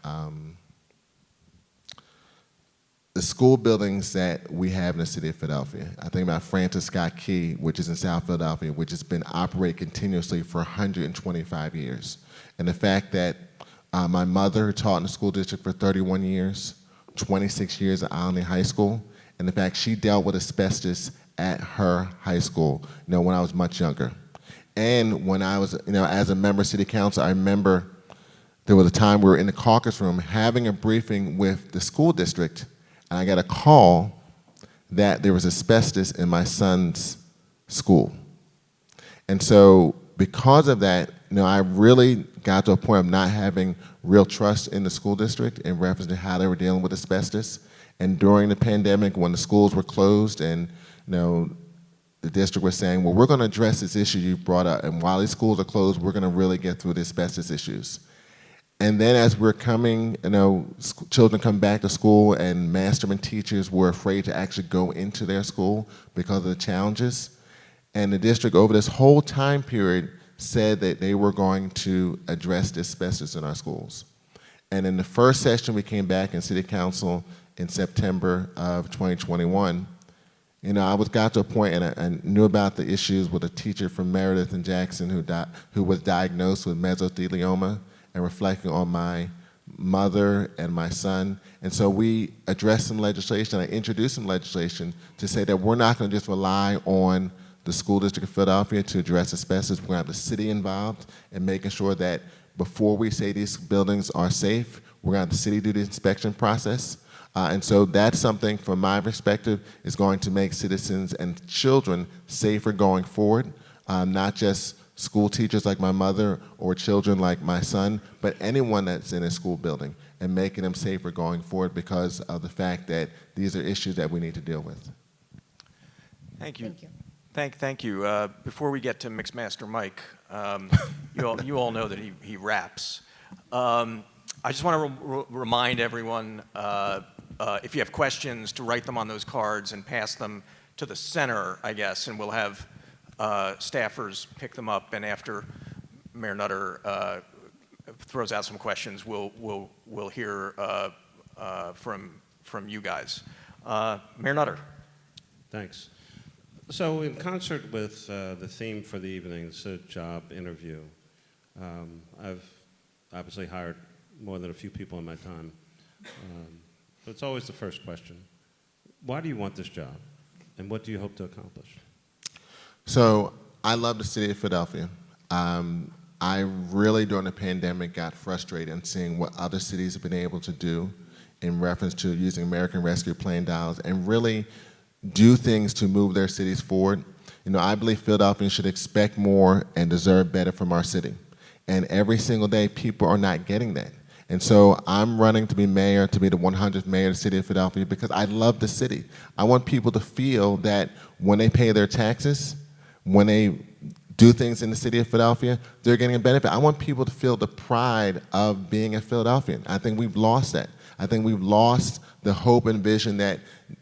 the school buildings that we have in the city of Philadelphia. I think about Francis Scott Key, which is in South Philadelphia, which has been operated continuously for 125 years. And the fact that my mother taught in the school district for 31 years, 26 years at Allen High School, and the fact she dealt with asbestos at her high school, when I was much younger. And when I was, as a member of city council, I remember there was a time we were in the caucus room having a briefing with the school district, and I got a call that there was asbestos in my son's school. And so because of that, I really got to a point of not having real trust in the school district in reference to how they were dealing with asbestos. And during the pandemic, when the schools were closed and the district was saying, well, we're going to address this issue you brought up, and while these schools are closed, we're going to really get through the asbestos issues. And then as we're coming, children come back to school, and masterman teachers were afraid to actually go into their school because of the challenges. And the district over this whole time period said that they were going to address the asbestos in our schools. And in the first session we came back in City Council in September of 2021, I got to a point, and I knew about the issues with a teacher from Meredith and Jackson who was diagnosed with mesothelioma, and reflecting on my mother and my son. And so we addressed some legislation. I introduced some legislation to say that we're not going to just rely on the school district of Philadelphia to address asbestos. We're going to have the city involved in making sure that before we say these buildings are safe, we're going to have the city do the inspection process. And so that's something, from my perspective, is going to make citizens and children safer going forward, not just school teachers like my mother or children like my son, but anyone that's in a school building, and making them safer going forward because of the fact that these are issues that we need to deal with. Thank you. Thank you. Thank you. Before we get to Mixmaster Mike, you all know that he raps. I just want to remind everyone, if you have questions, to write them on those cards and pass them to the center, I guess, and we'll have staffers pick them up. And after Mayor Nutter throws out some questions, we'll hear from you guys. Mayor Nutter. Thanks. So in concert with the theme for the evening's job interview, I've obviously hired more than a few people in my time. But it's always the first question. Why do you want this job? And what do you hope to accomplish? So I love the city of Philadelphia. I really, during the pandemic, got frustrated in seeing what other cities have been able to do in reference to using American Rescue Plan dollars and really do things to move their cities forward. You know, I believe Philadelphians should expect more and deserve better from our city. And every single day, people are not getting that. And so I'm running to be mayor, to be the 100th mayor of the city of Philadelphia, because I love the city. I want people to feel that when they pay their taxes, when they do things in the city of Philadelphia, they're getting a benefit. I want people to feel the pride of being a Philadelphian. I think we've lost that. I think we've lost the hope and vision that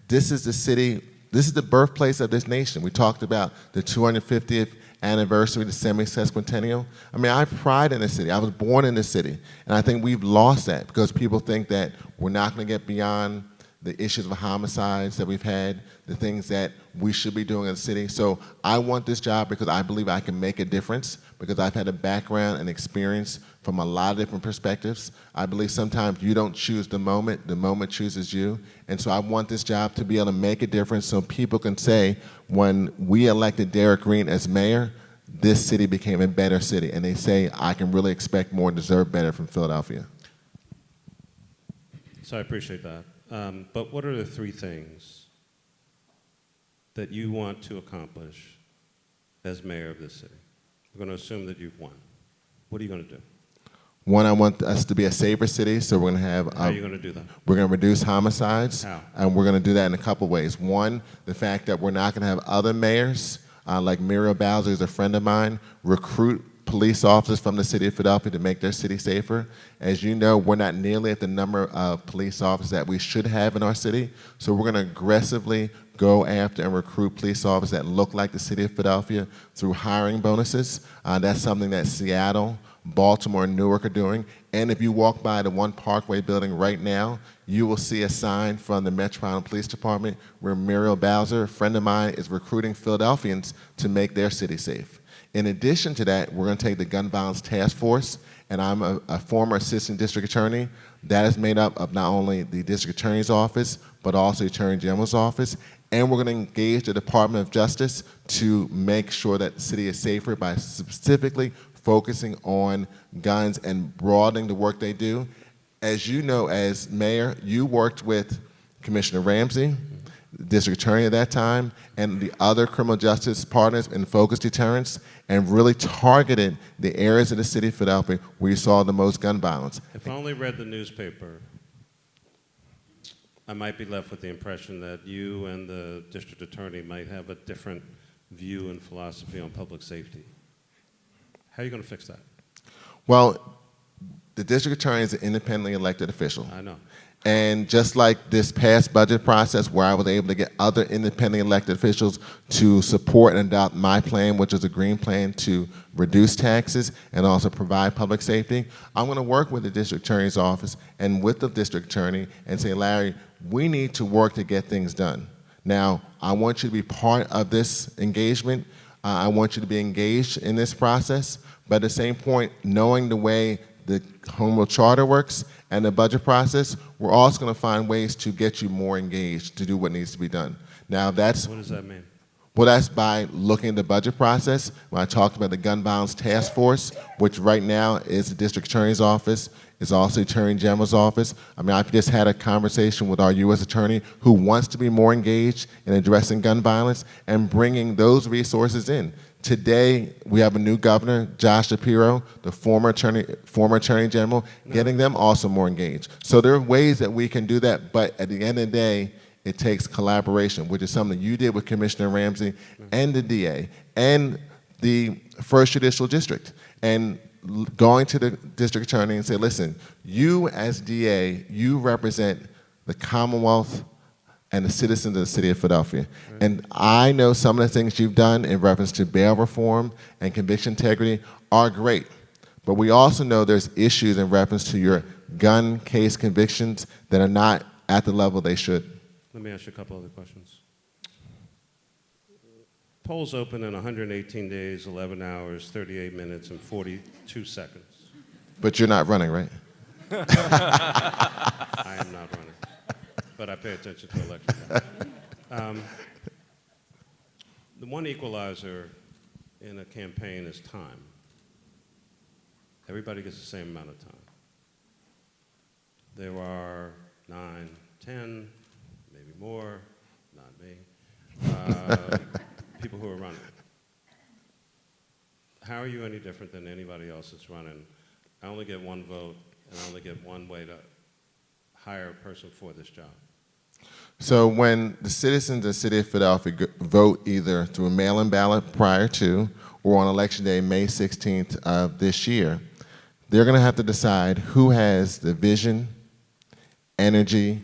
this is the city, this is the birthplace of this nation. We talked about the 250th anniversary, the semi-sesquicentennial. I mean, I have pride in the city. I was born in the city. And I think we've lost that because people think that we're not going to get beyond the issues of homicides that we've had, the things that we should be doing in the city. So I want this job because I believe I can make a difference, because I've had a background and experience from a lot of different perspectives. I believe sometimes you don't choose the moment chooses you. And so I want this job to be able to make a difference so people can say, when we elected Derek Green as mayor, this city became a better city. And they say, I can really expect more and deserve better from Philadelphia. So I appreciate that. But what are the three things that you want to accomplish as mayor of this city? We're going to assume that you've won. What are you going to do? One, I want us to be a safer city, so we're going to have... How are you going to do that? We're going to reduce homicides. How? And we're going to do that in a couple ways. One, the fact that we're not going to have other mayors, like Mayoral Bowser is a friend of mine, recruit police officers from the city of Philadelphia to make their city safer. As you know, we're not nearly at the number of police officers that we should have in our city, so we're going to aggressively go after and recruit police officers that look like the city of Philadelphia through hiring bonuses. That's something that Seattle, Baltimore, and Newark are doing. And if you walk by the One Parkway building right now, you will see a sign from the Metropolitan Police Department where Mayoral Bowser, a friend of mine, is recruiting Philadelphians to make their city safe. In addition to that, we're going to take the Gun Violence Task Force, and I'm a former assistant district attorney. That is made up of not only the district attorney's office, but also the attorney general's office. And we're going to engage the Department of Justice to make sure that the city is safer by specifically focusing on guns and broadening the work they do. As you know, as mayor, you worked with Commissioner Ramsey, the district attorney at that time, and the other criminal justice partners in focus deterrence, and really targeted the areas of the city of Philadelphia where you saw the most gun violence. If I only read the newspaper, I might be left with the impression that you and the district attorney might have a different view and philosophy on public safety. How are you going to fix that? Well, the district attorney is an independently elected official. I know. And just like this past budget process where I was able to get other independently elected officials to support and adopt my plan, which is a green plan to reduce taxes and also provide public safety, I'm going to work with the district attorney's office and with the district attorney and say, Larry, we need to work to get things done. Now, I want you to be part of this engagement. I want you to be engaged in this process, but at the same point, knowing the way the Home Rule Charter works and the budget process, we're also going to find ways to get you more engaged to do what needs to be done. Now, that's... What does that mean? Well, that's by looking at the budget process. When I talked about the Gun Violence Task Force, which right now is the district attorney's office, is also the attorney general's office. I mean, I've just had a conversation with our U.S. attorney who wants to be more engaged in addressing gun violence and bringing those resources in. Today, we have a new governor, Josh Shapiro, the former attorney general, getting them also more engaged. So there are ways that we can do that, but at the end of the day, it takes collaboration, which is something you did with Commissioner Ramsey and the DA and the First Judicial District. And going to the district attorney and say, listen, you as DA, you represent the Commonwealth and the citizens of the city of Philadelphia. Right. And I know some of the things you've done in reference to bail reform and conviction integrity are great. But we also know there's issues in reference to your gun case convictions that are not at the level they should. Let me ask you a couple other questions. Polls open in 118 days, 11 hours, 38 minutes, and 42 seconds. But you're not running, right? I am not running, but I pay attention to election. The one equalizer in a campaign is time. everybody gets the same amount of time. There are 9, 10, maybe more, not me, people who are running. How are you any different than anybody else that's running? I only get one vote, and I only get one way to hire a person for this job. So when the citizens of the city of Philadelphia vote either through a mail-in ballot prior to or on election day, May 16th of this year, they're going to have to decide who has the vision, energy,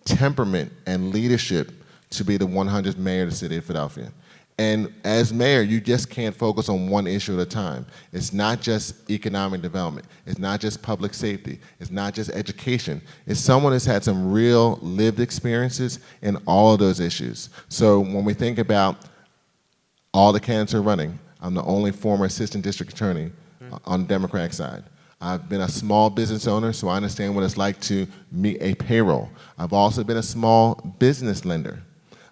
temperament, and leadership to be the 100th mayor of the city of Philadelphia. And as mayor, you just can't focus on one issue at a time. It's not just economic development. It's not just public safety. It's not just education. It's someone who's had some real lived experiences in all of those issues. So when we think about all the candidates who are running, I'm the only former assistant district attorney on the Democratic side. I've been a small business owner, so I understand what it's like to meet a payroll. I've also been a small business lender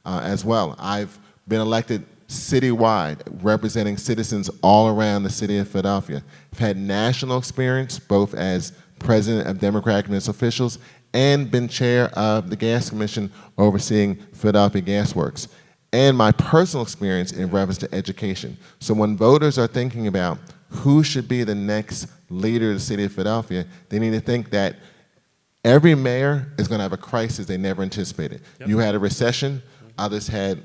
as well. I've been elected citywide, representing citizens all around the city of Philadelphia. I've had national experience, both as president of Democratic municipal officials and been chair of the Gas Commission overseeing Philadelphia Gas Works, and my personal experience in reference to education. So when voters are thinking about who should be the next leader of the city of Philadelphia, they need to think that every mayor is going to have a crisis they never anticipated. Yep. You had a recession, others had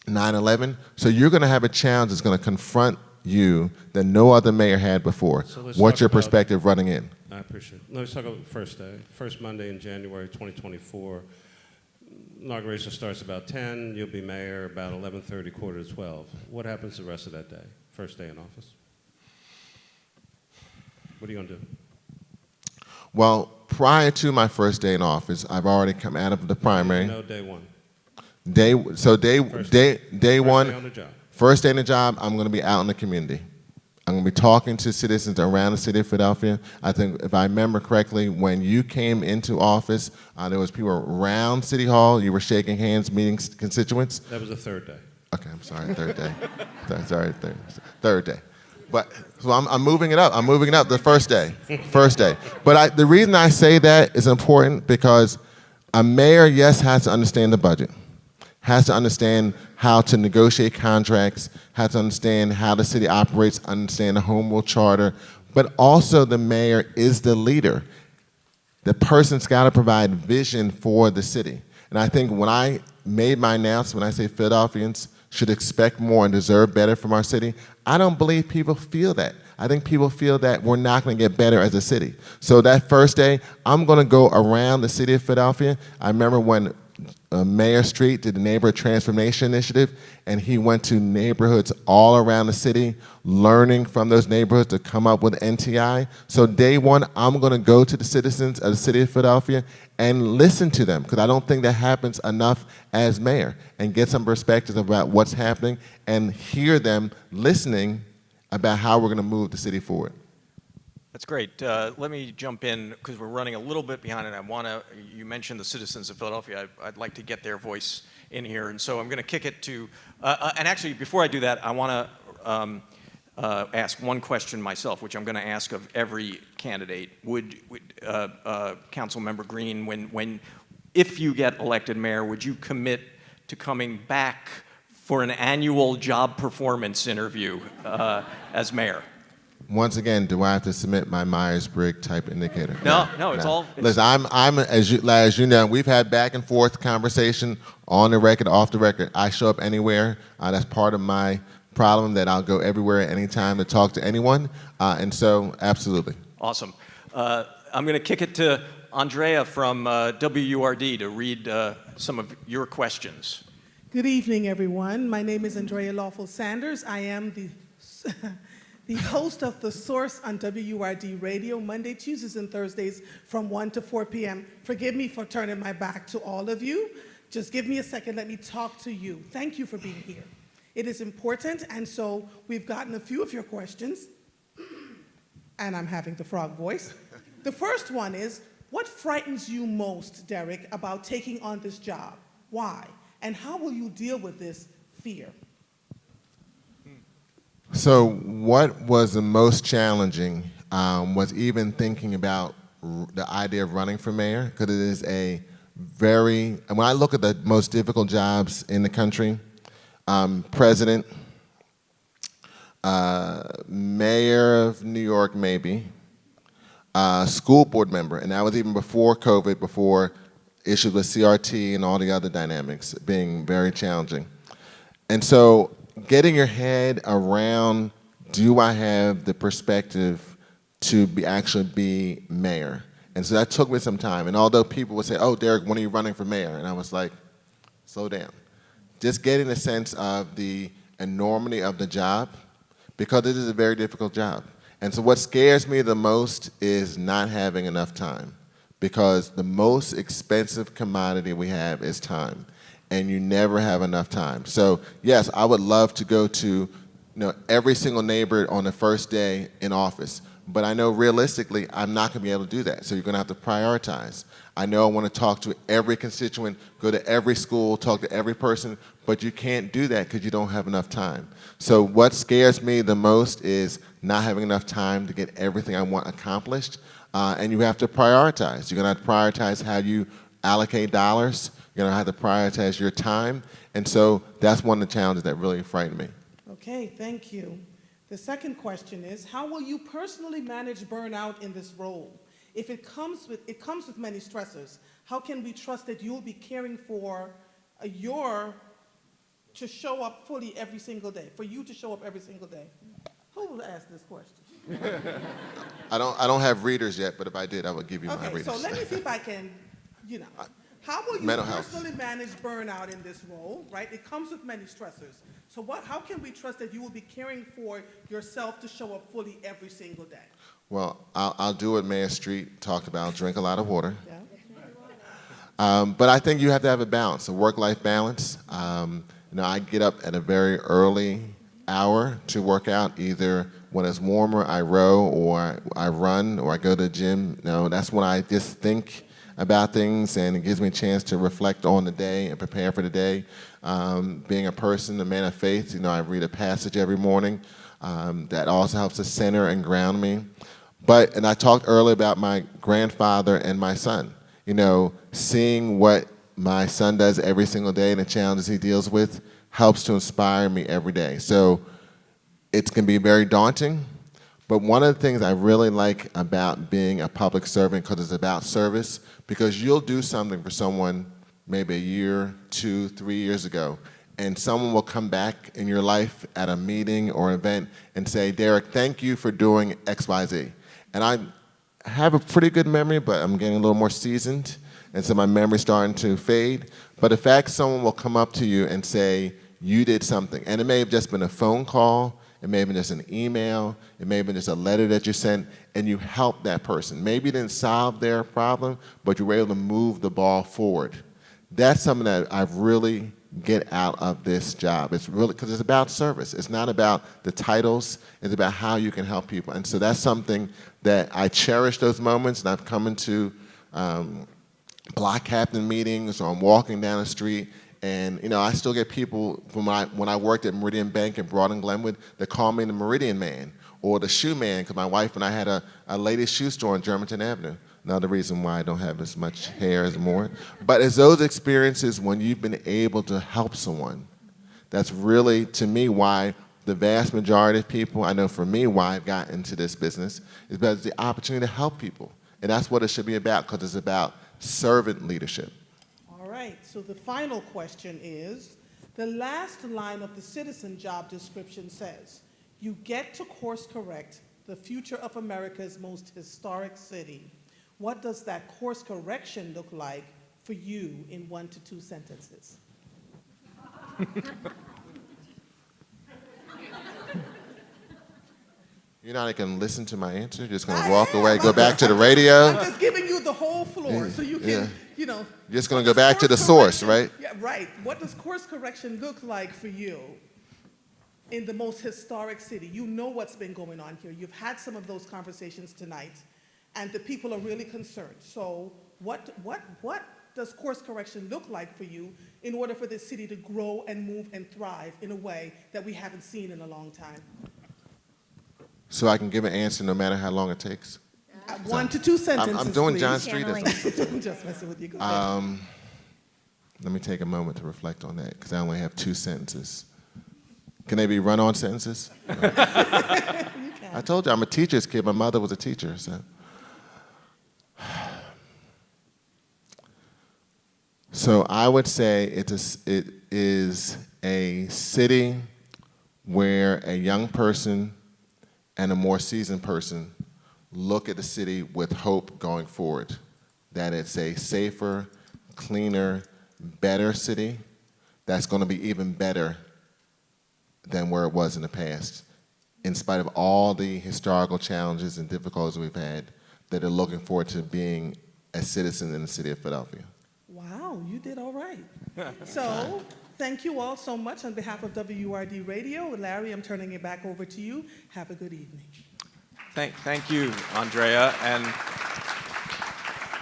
9/11, so you're going to have a challenge that's going to confront you that no other mayor had before. So what's your perspective running in? I appreciate it. Let's talk about the first day. First Monday in January 2024. Inauguration starts about 10. You'll be mayor about 11:30, quarter to 12. What happens the rest of that day? First day in office. What are you going to do? Well, prior to my first day in office, I've already come out of the primary. No, day one. Day one. First day on the job. First day in the job, I'm going to be out in the community. I'm going to be talking to citizens around the city of Philadelphia. I think, if I remember correctly, when you came into office, there was people around City Hall. You were shaking hands, meeting constituents. That was the third day. Okay, I'm sorry, third day. Third day. But so I'm moving it up. I'm moving it up the first day. First day. But the reason I say that is important because a mayor, yes, has to understand the budget, has to understand how to negotiate contracts, has to understand how the city operates, understand the home rule charter, but also the mayor is the leader. The person's got to provide vision for the city. And I think when I made my announcement, when I say Philadelphians should expect more and deserve better from our city, I don't believe people feel that. I think people feel that we're not going to get better as a city. So that first day, I'm going to go around the city of Philadelphia. I remember when Mayor Street did the Neighborhood Transformation Initiative, and he went to neighborhoods all around the city, learning from those neighborhoods to come up with NTI. So day one, I'm going to go to the citizens of the city of Philadelphia and listen to them, because I don't think that happens enough as mayor, and get some perspectives about what's happening and hear them listening about how we're going to move the city forward. That's great. Let me jump in because we're running a little bit behind, and you mentioned the citizens of Philadelphia. I'd like to get their voice in here, and so I'm going to kick it to, and actually before I do that, I want to ask one question myself, which I'm going to ask of every candidate. Would Councilmember Green, if you get elected mayor, would you commit to coming back for an annual job performance interview as mayor? Once again, do I have to submit my Myers-Briggs type indicator? No, it's all. Listen, I'm as you know, we've had back and forth conversation on the record, off the record. I show up anywhere. That's part of my problem, that I'll go everywhere at any time to talk to anyone. And so, absolutely. Awesome. I'm going to kick it to Andrea from WURD to read some of your questions. Good evening, everyone. My name is Andrea Lawful Sanders. I am the host of The Source on WURD Radio, Monday, Tuesdays, and Thursdays from 1 to 4 p.m. Forgive me for turning my back to all of you. Just give me a second. Let me talk to you. Thank you for being here. It is important, and so we've gotten a few of your questions, and I'm having the frog voice. The first one is, what frightens you most, Derek, about taking on this job? Why? And how will you deal with this fear? So what was the most challenging was even thinking about the idea of running for mayor, because it is a very, and when I look at the most difficult jobs in the country, president, mayor of New York maybe, school board member, and that was even before COVID, before issues with CRT and all the other dynamics being very challenging. And so getting your head around, do I have the perspective to actually be mayor? And so that took me some time. And although people would say, oh, Derek, when are you running for mayor? And I was like, slow down. Just getting a sense of the enormity of the job, because it is a very difficult job. And so what scares me the most is not having enough time, because the most expensive commodity we have is time, and you never have enough time. So yes, I would love to go to every single neighbor on the first day in office, but I know realistically I'm not going to be able to do that, so you're going to have to prioritize. I know I want to talk to every constituent, go to every school, talk to every person, but you can't do that because you don't have enough time. So what scares me the most is not having enough time to get everything I want accomplished, and you have to prioritize. You're going to have to prioritize how you allocate dollars. You're going to have to prioritize your time, and so that's one of the challenges that really frighten me. Okay, thank you. The second question is, how will you personally manage burnout in this role? If it comes with many stressors, how can we trust that you'll be caring for to show up fully every single day, for you to show up every single day? Who will ask this question? I don't have readers yet, but if I did, I would give you my Okay, readers. so let me see if I can, how will you Mental health. personally manage burnout in this role, right? It comes with many stressors. So how can we trust that you will be caring for yourself to show up fully every single day? Well, I'll do what Mayor Street talked about, drink a lot of water. Yeah. But I think you have to have a balance, a work-life balance. I get up at a very early hour to work out. Either when it's warmer, I row, or I run, or I go to the gym. That's when I just think about things, and it gives me a chance to reflect on the day and prepare for the day. Being a person, a man of faith, I read a passage every morning. That also helps to center and ground me. And I talked earlier about my grandfather and my son. Seeing what my son does every single day and the challenges he deals with helps to inspire me every day. So it can be very daunting, but one of the things I really like about being a public servant, because it's about service, because you'll do something for someone maybe a year, 2, 3 years ago, and someone will come back in your life at a meeting or an event and say, Derek, thank you for doing X, Y, Z. And I have a pretty good memory, but I'm getting a little more seasoned, and so my memory's starting to fade. But the fact someone will come up to you and say, you did something, and it may have just been a phone call, it may have been just an email, it may have been just a letter that you sent, and you helped that person. Maybe you didn't solve their problem, but you were able to move the ball forward. That's something that I really get out of this job. It's really, because it's about service. It's not about the titles, it's about how you can help people. And so that's something that I cherish, those moments, and I've come into block captain meetings, or I'm walking down the street, and I still get people from when I worked at Meridian Bank in Broad and Glenwood that call me the Meridian Man or the Shoe Man, because my wife and I had a ladies' shoe store on Germantown Avenue. Another reason why I don't have as much hair as more. But it's those experiences when you've been able to help someone. That's really, to me, why the vast majority of people, I know for me, why I've gotten into this business, is because it's the opportunity to help people. And that's what it should be about, because it's about servant leadership. All right, so the final question is, the last line of the citizen job description says, you get to course correct the future of America's most historic city. What does that course correction look like for you in 1 to 2 sentences? You're not going to listen to my answer? You're just going to walk away, go back to the radio? I'm just giving you the whole floor so you can, You're just going to go back to the source, right? Yeah, right. What does course correction look like for you in the most historic city? You know what's been going on here. You've had some of those conversations tonight, and the people are really concerned. So what does course correction look like for you in order for this city to grow and move and thrive in a way that we haven't seen in a long time? so I can give an answer no matter how long it takes? 1 to 2 sentences, I'm doing please. John Street. Channeling. I'm just messing with you. Go ahead. Let me take a moment to reflect on that, because I only have 2 sentences. Can they be run-on sentences? I told you, I'm a teacher's kid. My mother was a teacher, so. So I would say it is a city where a young person and a more seasoned person look at the city with hope going forward, that it's a safer, cleaner, better city that's going to be even better than where it was in the past, in spite of all the historical challenges and difficulties we've had, that are looking forward to being a citizen in the city of Philadelphia. Wow, you did all right. So, thank you all so much on behalf of WURD Radio. Larry, I'm turning it back over to you. Have a good evening. Thank you, Andrea. And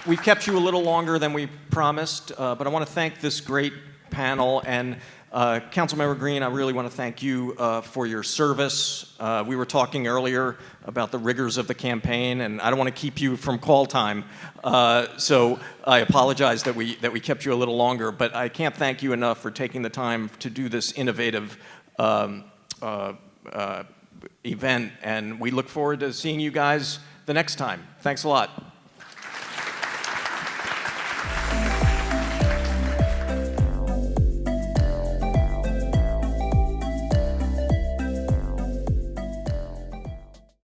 we kept you a little longer than we promised, but I want to thank this great panel. And Councilmember Green, I really want to thank you for your service. We were talking earlier about the rigors of the campaign, and I don't want to keep you from call time. So I apologize that we kept you a little longer, but I can't thank you enough for taking the time to do this innovative event, and we look forward to seeing you guys the next time. Thanks a lot.